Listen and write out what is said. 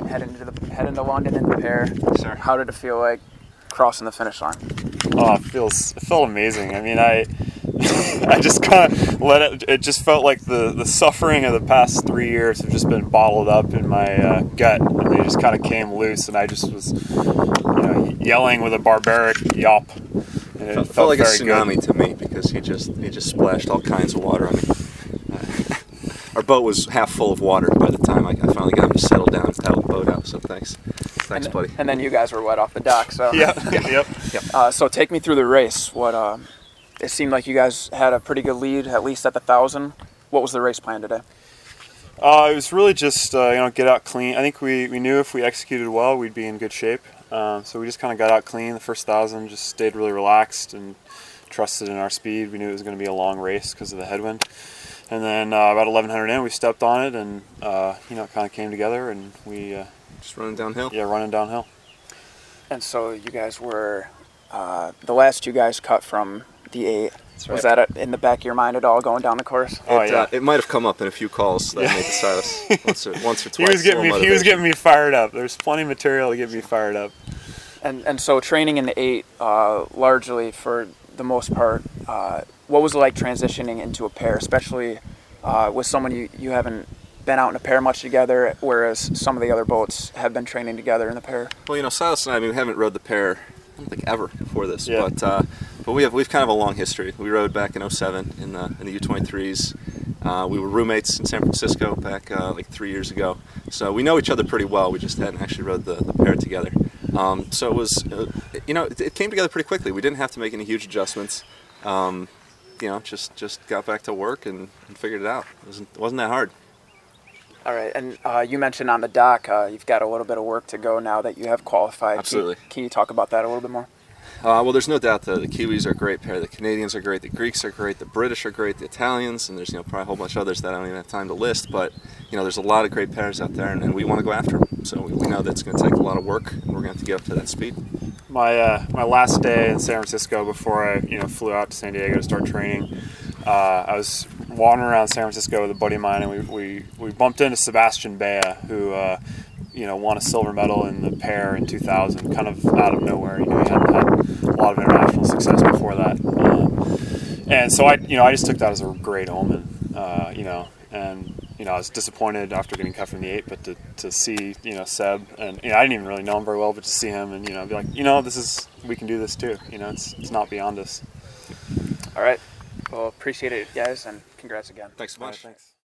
heading to London in the pair. Sure. How did it feel like crossing the finish line? Oh, it felt amazing. I mean, I just kind of let it. It just felt like the suffering of the past 3 years have just been bottled up in my gut, and they just kind of came loose, and I just was, yelling with a barbaric yelp. And it felt like a tsunami good to me, because he just splashed all kinds of water on me. Our boat was half full of water by the time I finally got him to settle down and paddle the boat out. So thanks, buddy. And then you guys were wet off the dock. So yep. So take me through the race. It seemed like you guys had a pretty good lead, at least at the 1,000. What was the race plan today? It was really just get out clean. I think we knew if we executed well, we'd be in good shape. So we just kind of got out clean the first 1,000, just stayed really relaxed and trusted in our speed. We knew it was going to be a long race because of the headwind. And then about 1,100 in, we stepped on it, and it kind of came together, and we just running downhill. Yeah, running downhill. And so you guys were the last two guys cut from the 8. That's right. Was that in the back of your mind at all going down the course? It might have come up in a few calls that I made to Silas once or twice. He was getting me fired up. There's plenty of material to get me fired up. And so training in the 8, largely for the most part, what was it like transitioning into a pair, especially with someone you haven't been out in a pair much together, whereas some of the other boats have been training together in the pair? Well, Silas and I we haven't rowed the pair, I don't think ever before this, yeah. But we've kind of a long history. We rowed back in '07 in the U23s. We were roommates in San Francisco back like 3 years ago, so we know each other pretty well. We just hadn't actually rowed the pair together. So it was, it came together pretty quickly. We didn't have to make any huge adjustments. Just got back to work and figured it out. It wasn't that hard. All right, and you mentioned on the dock you've got a little bit of work to go now that you have qualified. Absolutely. Can you talk about that a little bit more? Well, there's no doubt the Kiwis are a great pair, the Canadians are great, the Greeks are great, the British are great, the Italians, and there's probably a whole bunch of others that I don't even have time to list, but there's a lot of great pairs out there, and we want to go after them. So we know that it's going to take a lot of work, and we're going to have to get up to that speed. My last day in San Francisco before I flew out to San Diego to start training, I was wandering around San Francisco with a buddy of mine, and we bumped into Sebastian Bea, who won a silver medal in the pair in 2000, kind of out of nowhere. He hadn't had a lot of international success before that, and so I just took that as a great omen, and I was disappointed after getting cut from the 8, but to see Seb, and I didn't even really know him very well, but to see him and be like, we can do this too. It's not beyond us. All right. Well, appreciate it, guys, and congrats again. Thanks so much. Thanks.